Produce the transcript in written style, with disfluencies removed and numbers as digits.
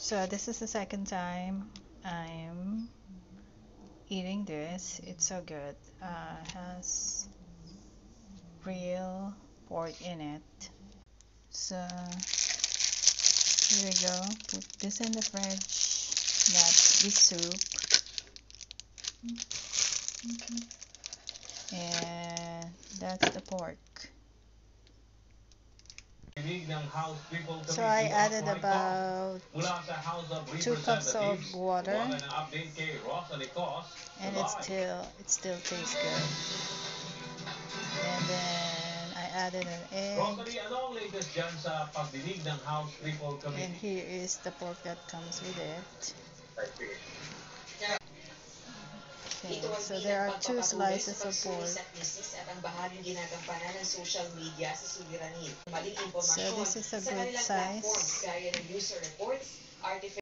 So this is the second time I'm eating this. It's so good. Has real pork in it. So here we go. Put this in the fridge. That's the soup. And that's the pork. So I added about 2 cups of water, and it still tastes good. And then I added an egg. And here is the pork that comes with it. Okay, so there are 2 slices of pork. So this is a good size.